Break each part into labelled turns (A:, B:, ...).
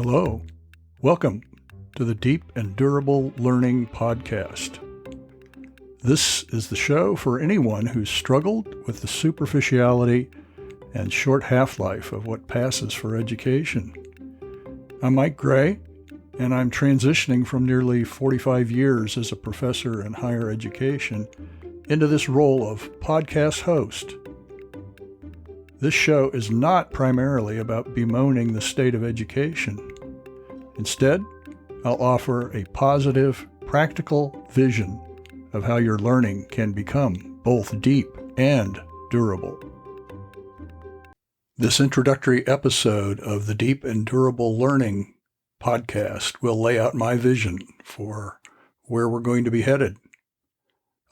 A: Hello. Welcome to the Deep and Durable Learning Podcast. This is the show for anyone who's struggled with the superficiality and short half-life of what passes for education. I'm Mike Gray, and I'm transitioning from nearly 45 years as a professor in higher education into this role of podcast host. This show is not primarily about bemoaning the state of education. Instead, I'll offer a positive, practical vision of how your learning can become both deep and durable. This introductory episode of the Deep and Durable Learning Podcast will lay out my vision for where we're going to be headed.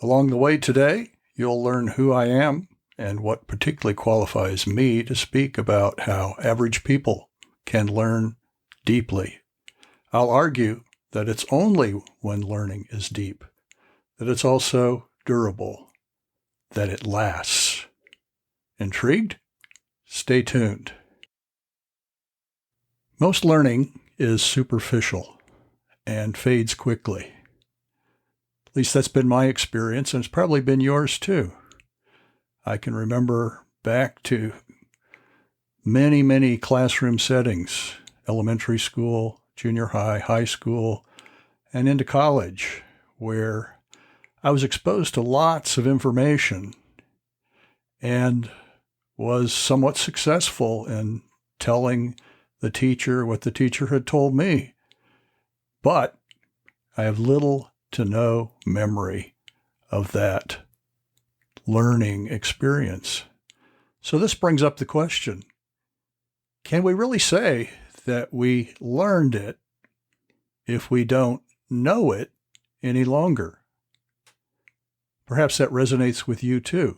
A: Along the way today, you'll learn who I am and what particularly qualifies me to speak about how average people can learn deeply. I'll argue that it's only when learning is deep that it's also durable, that it lasts. Intrigued? Stay tuned. Most learning is superficial and fades quickly. At least that's been my experience, and it's probably been yours too. I can remember back to many classroom settings, elementary school, junior high, high school, and into college, where I was exposed to lots of information and was somewhat successful in telling the teacher what the teacher had told me. But I have little to no memory of that learning experience. So this brings up the question, can we really say that we learned it if we don't know it any longer? Perhaps that resonates with you too.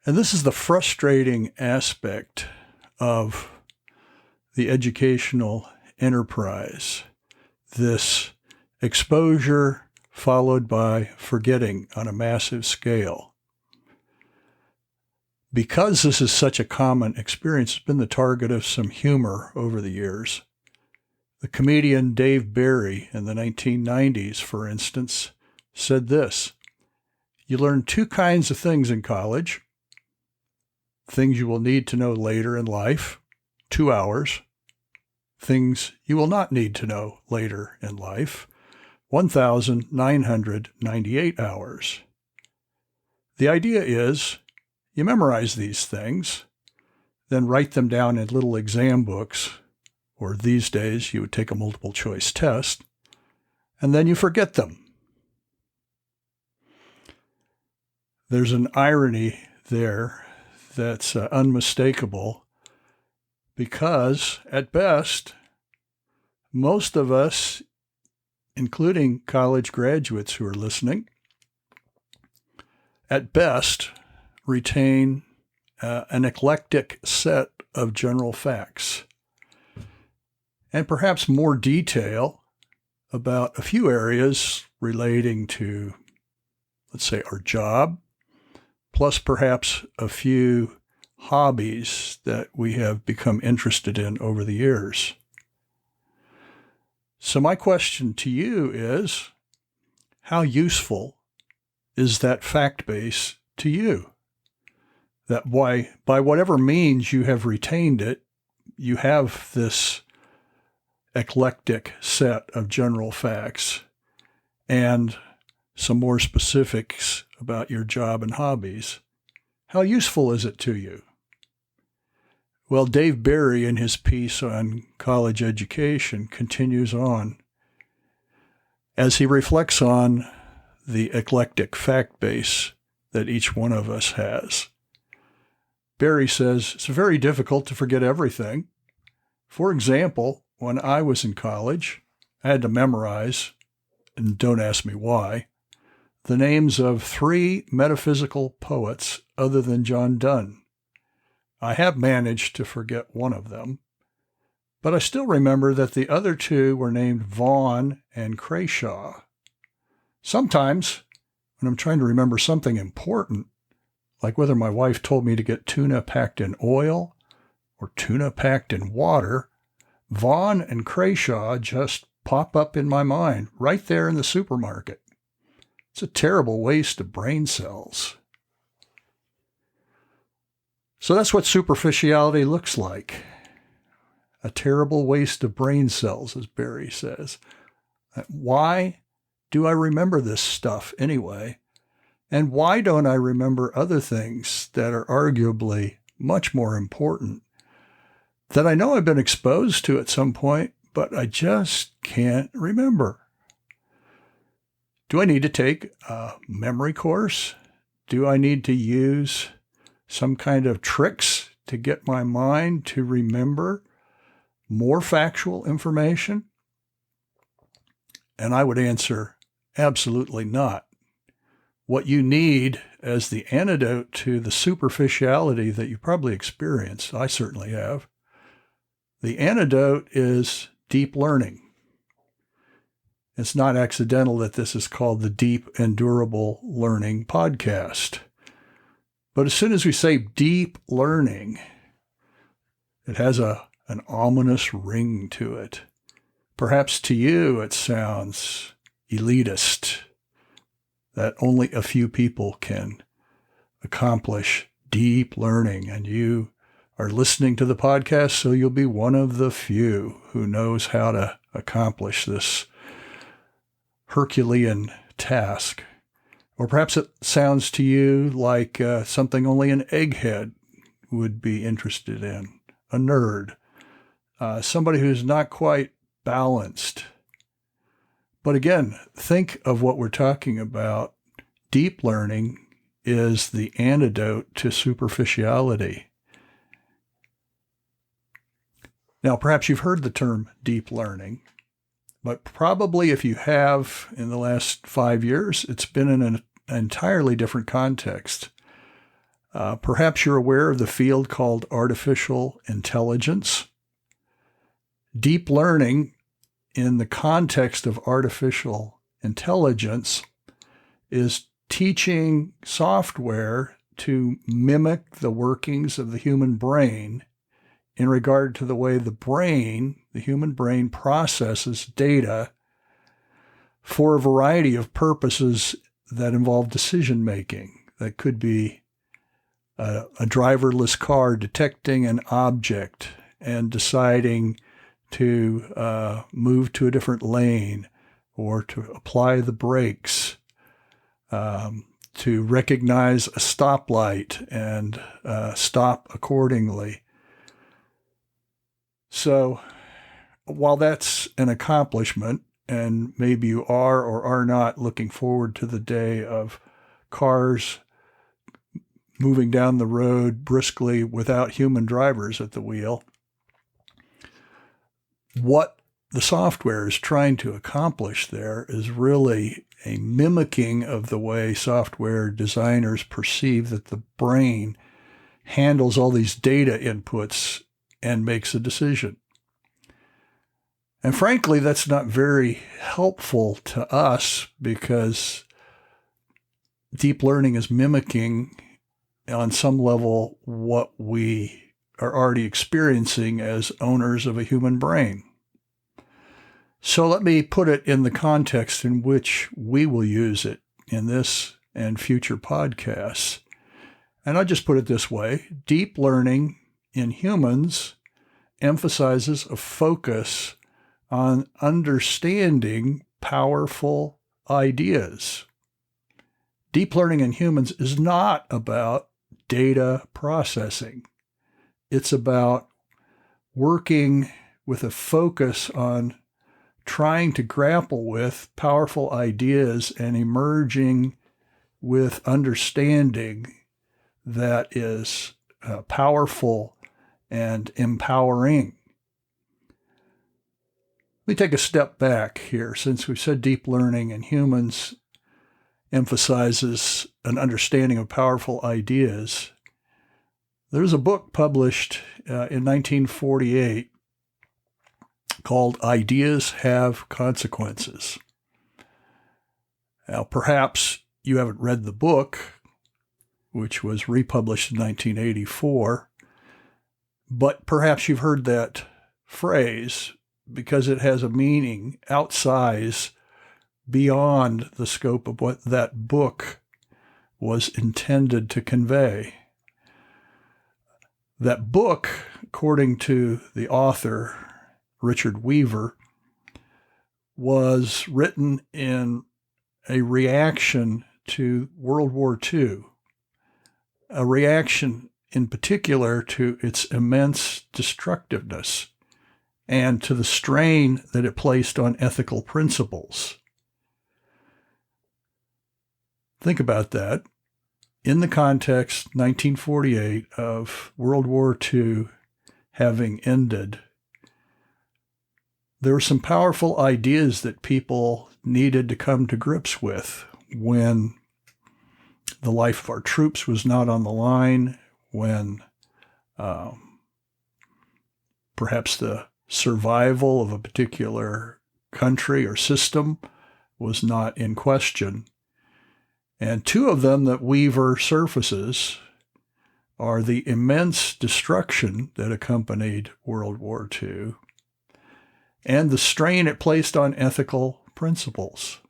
A: And this is the frustrating aspect of the educational enterprise, this exposure followed by forgetting on a massive scale. Because this is such a common experience, it's been the target of some humor over the years. The comedian Dave Barry in the 1990s, for instance, said this: "You learn two kinds of things in college. Things you will need to know later in life, 2 hours. Things you will not need to know later in life, 1,998 hours. The idea is you memorize these things, then write them down in little exam books, or these days you would take a multiple choice test, and then you forget them." There's an irony there that's unmistakable, because at best, most of us, including college graduates who are listening, at best retain an eclectic set of general facts and perhaps more detail about a few areas relating to, let's say, our job, plus perhaps a few hobbies that we have become interested in over the years. So my question to you is, how useful is that fact base to you? That by whatever means you have retained it, you have this eclectic set of general facts and some more specifics about your job and hobbies. How useful is it to you? Well, Dave Barry, in his piece on college education, continues on as he reflects on the eclectic fact base that each one of us has. Barry says, it's very difficult to forget everything. For example, when I was in college, I had to memorize, and don't ask me why, the names of 3 metaphysical poets other than John Donne. I have managed to forget one of them, but I still remember that the other 2 were named Vaughan and Crashaw. Sometimes, when I'm trying to remember something important, like whether my wife told me to get tuna packed in oil or tuna packed in water, Vaughan and Crashaw just pop up in my mind right there in the supermarket. It's a terrible waste of brain cells. So that's what superficiality looks like. A terrible waste of brain cells, as Barry says. Why do I remember this stuff anyway? And why don't I remember other things that are arguably much more important that I know I've been exposed to at some point, but I just can't remember? Do I need to take a memory course? Do I need to use some kind of tricks to get my mind to remember more factual information? And I would answer, absolutely not. What you need as the antidote to the superficiality that you probably experience, I certainly have, the antidote is deep learning. It's not accidental that this is called the Deep and Durable Learning Podcast. But as soon as we say deep learning, it has an ominous ring to it. Perhaps to you it sounds elitist, that only a few people can accomplish deep learning, and you are listening to the podcast, so you'll be one of the few who knows how to accomplish this Herculean task. Or perhaps it sounds to you like something only an egghead would be interested in, a nerd, somebody who's not quite balanced. But again, think of what we're talking about. Deep learning is the antidote to superficiality. Now, perhaps you've heard the term deep learning, but probably if you have in the last 5 years, it's been in an entirely different context. Perhaps you're aware of the field called artificial intelligence. Deep learning in the context of artificial intelligence is teaching software to mimic the workings of the human brain in regard to the way the human brain processes data for a variety of purposes that involve decision making. That could be a driverless car detecting an object and deciding to move to a different lane or to apply the brakes, to recognize a stoplight and stop accordingly. So while that's an accomplishment, and maybe you are or are not looking forward to the day of cars moving down the road briskly without human drivers at the wheel, what the software is trying to accomplish there is really a mimicking of the way software designers perceive that the brain handles all these data inputs and makes a decision. And frankly, that's not very helpful to us because deep learning is mimicking on some level what we are already experiencing as owners of a human brain. So let me put it in the context in which we will use it in this and future podcasts. And I'll just put it this way. Deep learning in humans emphasizes a focus on understanding powerful ideas. Deep learning in humans is not about data processing. It's about working with a focus on trying to grapple with powerful ideas and emerging with understanding that is powerful and empowering. Let me take a step back here. Since we said deep learning in humans emphasizes an understanding of powerful ideas, there's a book published in 1948 called Ideas Have Consequences. Now, perhaps you haven't read the book, which was republished in 1984, but perhaps you've heard that phrase because it has a meaning outsized beyond the scope of what that book was intended to convey. That book, according to the author, Richard Weaver, was written in a reaction to World War II, a reaction in particular to its immense destructiveness and to the strain that it placed on ethical principles. Think about that. In the context, 1948, of World War II having ended, there were some powerful ideas that people needed to come to grips with when the life of our troops was not on the line, when perhaps the survival of a particular country or system was not in question. And two of them that Weaver surfaces are the immense destruction that accompanied World War II and the strain it placed on ethical principles.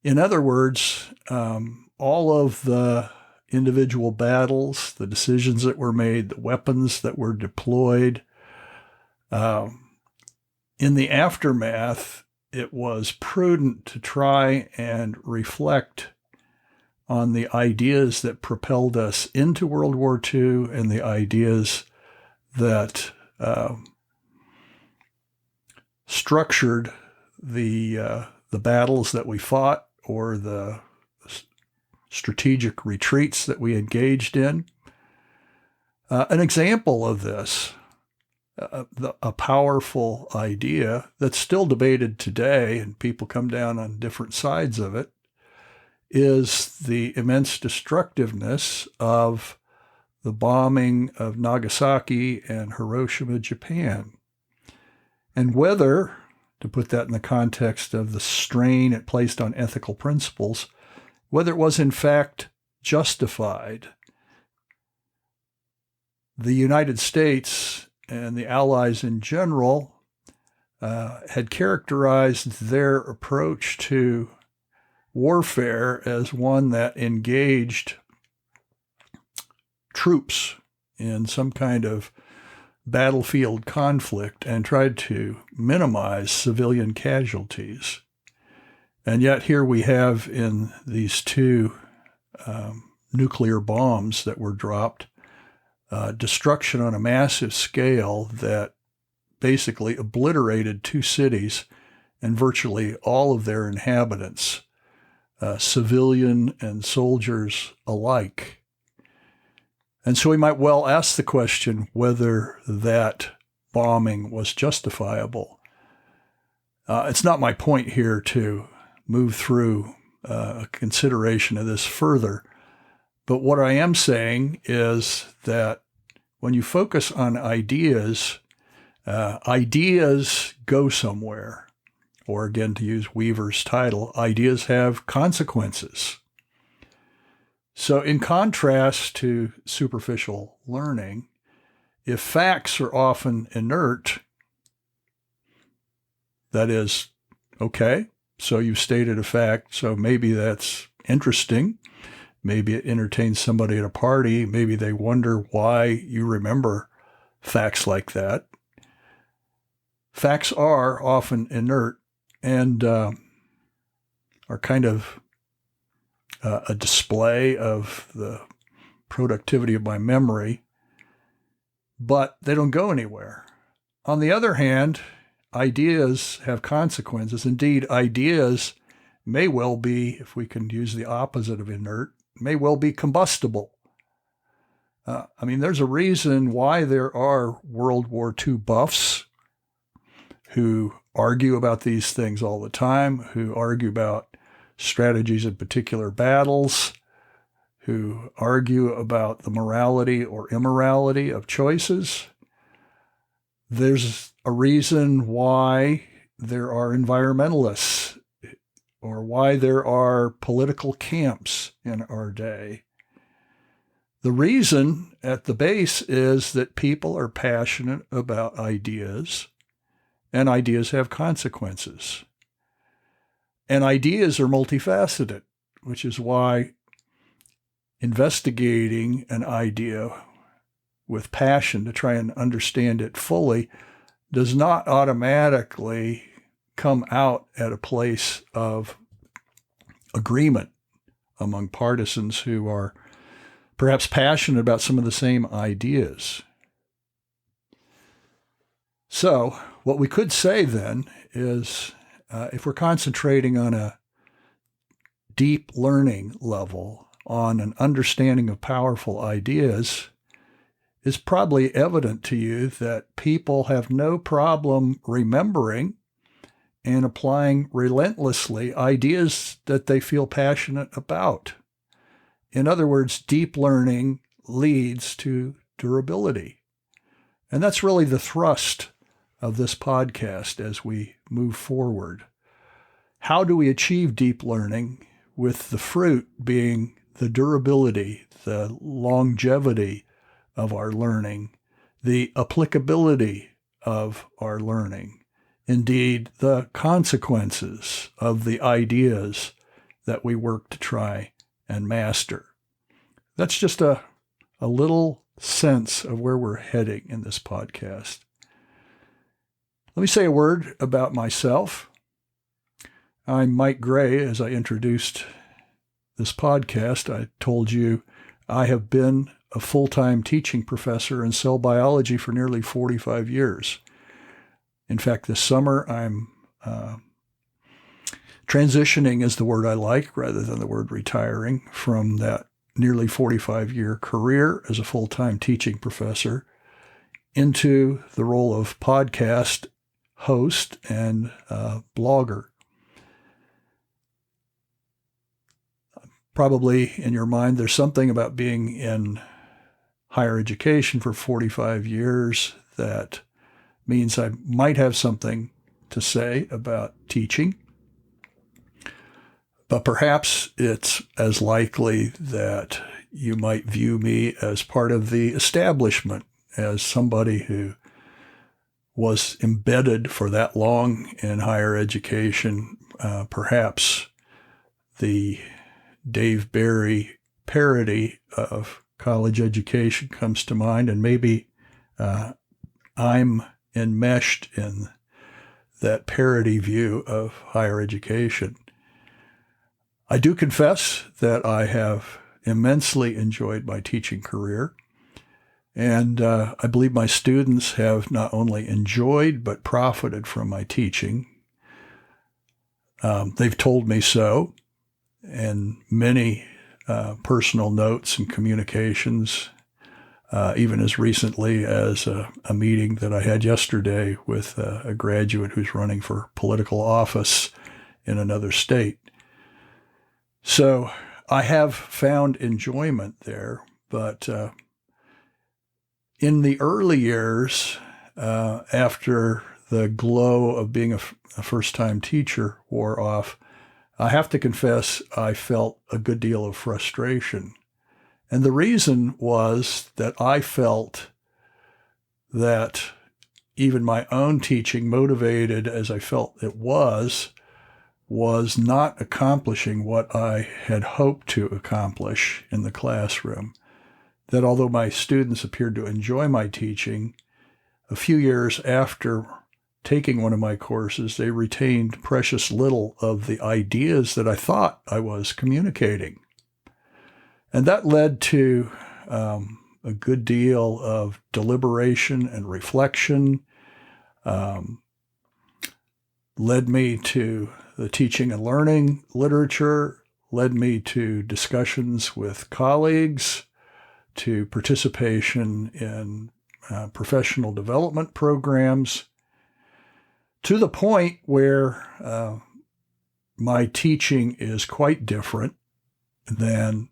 A: In other words, all of the individual battles, the decisions that were made, the weapons that were deployed, in the aftermath, it was prudent to try and reflect on the ideas that propelled us into World War II and the ideas that structured the battles that we fought or the strategic retreats that we engaged in. An example of this, a powerful idea that's still debated today, and people come down on different sides of it, is the immense destructiveness of the bombing of Nagasaki and Hiroshima, Japan. And whether, to put that in the context of the strain it placed on ethical principles, whether it was in fact justified. The United States and the Allies in general had characterized their approach to warfare as one that engaged troops in some kind of battlefield conflict and tried to minimize civilian casualties. And yet here we have in these two nuclear bombs that were dropped, destruction on a massive scale that basically obliterated two cities and virtually all of their inhabitants, civilian and soldiers alike. And so we might well ask the question whether that bombing was justifiable. It's not my point here to move through a consideration of this further, but what I am saying is that when you focus on ideas, ideas go somewhere. Or again, to use Weaver's title, ideas have consequences. So in contrast to superficial learning, if facts are often inert, that is, okay, so you stated a fact, so maybe that's interesting. Maybe it entertains somebody at a party. Maybe they wonder why you remember facts like that. Facts are often inert and are kind of a display of the productivity of my memory, but they don't go anywhere. On the other hand, ideas have consequences. Indeed, ideas may well be, if we can use the opposite of inert, may well be combustible. There's a reason why there are World War II buffs who argue about these things all the time, who argue about strategies in particular battles, who argue about the morality or immorality of choices. There's a reason why there are environmentalists or why there are political camps in our day. The reason at the base is that people are passionate about ideas, and ideas have consequences. And ideas are multifaceted, which is why investigating an idea with passion to try and understand it fully does not automatically come out at a place of agreement among partisans who are perhaps passionate about some of the same ideas. So what we could say then is if we're concentrating on a deep learning level, on an understanding of powerful ideas, it's probably evident to you that people have no problem remembering and applying relentlessly ideas that they feel passionate about. In other words, deep learning leads to durability. And that's really the thrust of this podcast as we move forward. How do we achieve deep learning with the fruit being the durability, the longevity of our learning, the applicability of our learning, indeed, the consequences of the ideas that we work to try and master? That's just a little sense of where we're heading in this podcast. Let me say a word about myself. I'm Mike Gray. As I introduced this podcast, I told you I have been a full-time teaching professor in cell biology for nearly 45 years. In fact, this summer I'm transitioning is the word I like rather than the word retiring from that nearly 45-year career as a full-time teaching professor into the role of podcast host and blogger. Probably in your mind, there's something about being in higher education for 45 years that means I might have something to say about teaching. But perhaps it's as likely that you might view me as part of the establishment, as somebody who was embedded for that long in higher education. Perhaps the Dave Barry parody of college education comes to mind, and maybe I'm enmeshed in that parody view of higher education. I do confess that I have immensely enjoyed my teaching career, and I believe my students have not only enjoyed but profited from my teaching. They've told me so, and many personal notes and communications, even as recently as a meeting that I had yesterday with a graduate who's running for political office in another state. So I have found enjoyment there, but in the early years, after the glow of being a first-time teacher wore off, I have to confess I felt a good deal of frustration. And the reason was that I felt that even my own teaching, motivated as I felt it was not accomplishing what I had hoped to accomplish in the classroom. That although my students appeared to enjoy my teaching, a few years after taking one of my courses, they retained precious little of the ideas that I thought I was communicating. And that led to a good deal of deliberation and reflection, led me to the teaching and learning literature, led me to discussions with colleagues, to participation in professional development programs, to the point where my teaching is quite different than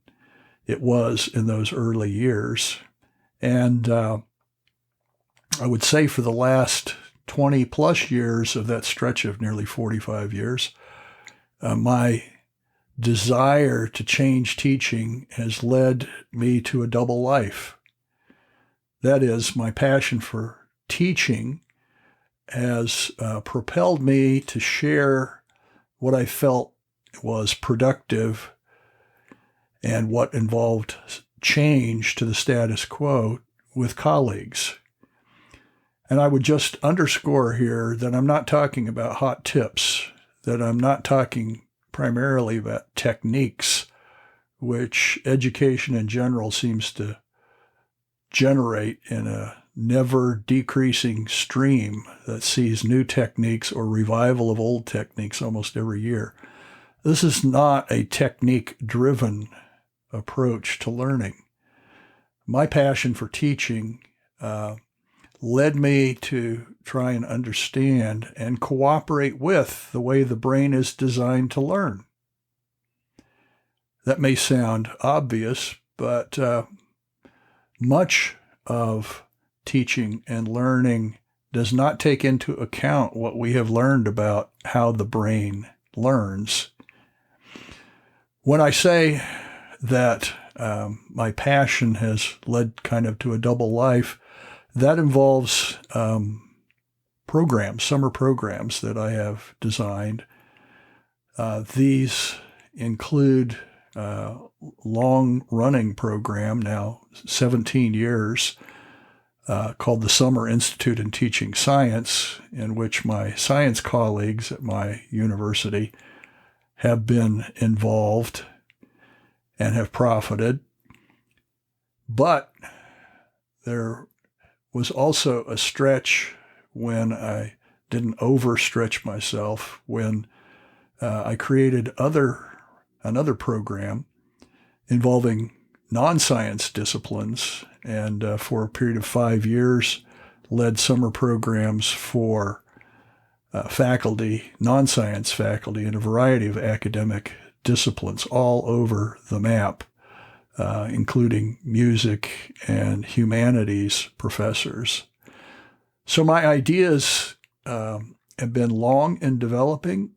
A: it was in those early years. And I would say for the last 20 plus years of that stretch of nearly 45 years, my desire to change teaching has led me to a double life. That is, my passion for teaching has propelled me to share what I felt was productive and what involved change to the status quo with colleagues. And I would just underscore here that I'm not talking about hot tips, that I'm not talking primarily about techniques, which education in general seems to generate in a never decreasing stream that sees new techniques or revival of old techniques almost every year. This is not a technique-driven approach to learning. My passion for teaching led me to try and understand and cooperate with the way the brain is designed to learn. That may sound obvious, but much of teaching and learning does not take into account what we have learned about how the brain learns. When I say that my passion has led kind of to a double life, that involves programs, summer programs that I have designed. These include a long-running program, now 17 years, called the Summer Institute in Teaching Science, in which my science colleagues at my university have been involved and have profited. But there was also a stretch when I didn't overstretch myself, when I created another program involving non-science disciplines, and for a period of 5 years led summer programs for faculty, non-science faculty, in a variety of academic disciplines all over the map, including music and humanities professors. So my ideas have been long in developing.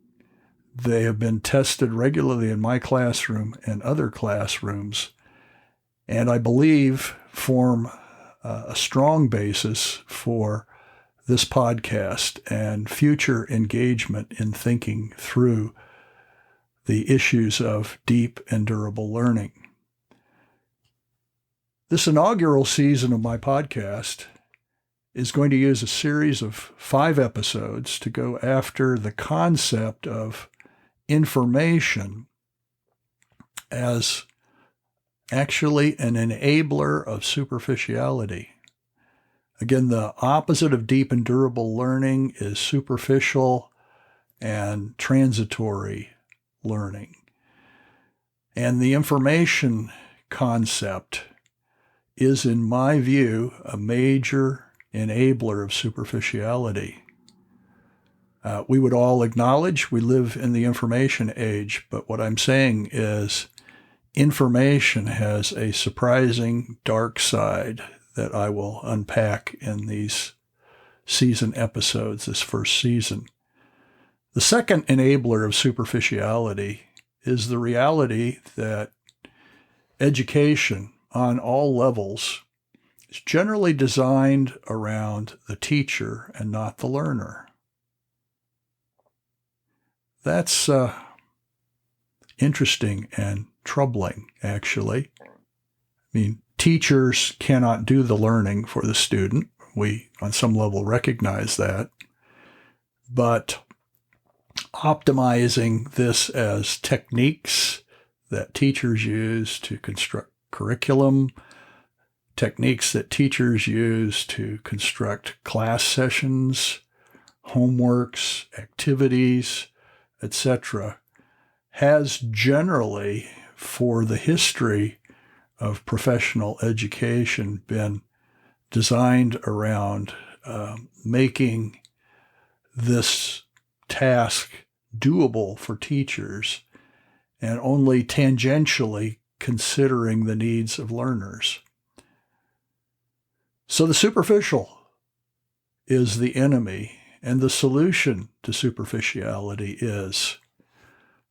A: They have been tested regularly in my classroom and other classrooms, and I believe form a strong basis for this podcast and future engagement in thinking through the issues of deep and durable learning. This inaugural season of my podcast is going to use a series of 5 episodes to go after the concept of information as actually an enabler of superficiality. Again, the opposite of deep and durable learning is superficial and transitory learning. And the information concept is, in my view, a major enabler of superficiality. We would all acknowledge we live in the information age, but what I'm saying is information has a surprising dark side that I will unpack in these season episodes, this first season. The second enabler of superficiality is the reality that education on all levels is generally designed around the teacher and not the learner. That's interesting and troubling, actually. I mean, teachers cannot do the learning for the student. We, on some level, recognize that. But optimizing this as techniques that teachers use to construct curriculum, techniques that teachers use to construct class sessions, homeworks, activities, etc., has generally, for the history of professional education, been designed around making this task doable for teachers and only tangentially considering the needs of learners. So the superficial is the enemy, and the solution to superficiality is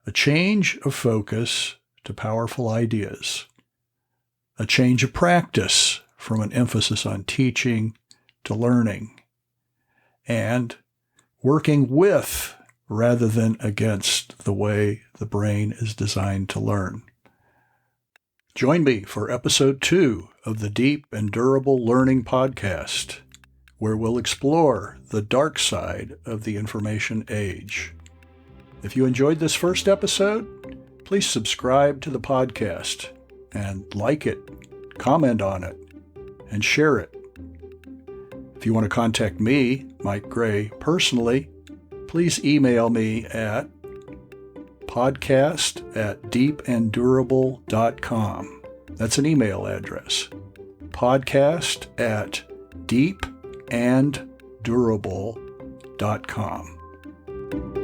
A: A change of focus to powerful ideas. A change of practice from an emphasis on teaching to learning. And working with rather than against the way the brain is designed to learn. Join me for episode 2 of the Deep and Durable Learning Podcast, where we'll explore the dark side of the information age. If you enjoyed this first episode, please subscribe to the podcast and like it, comment on it, and share it. If you want to contact me, Mike Gray, personally, please email me at podcast@deepanddurable.com. That's an email address. podcast@deepanddurable.com.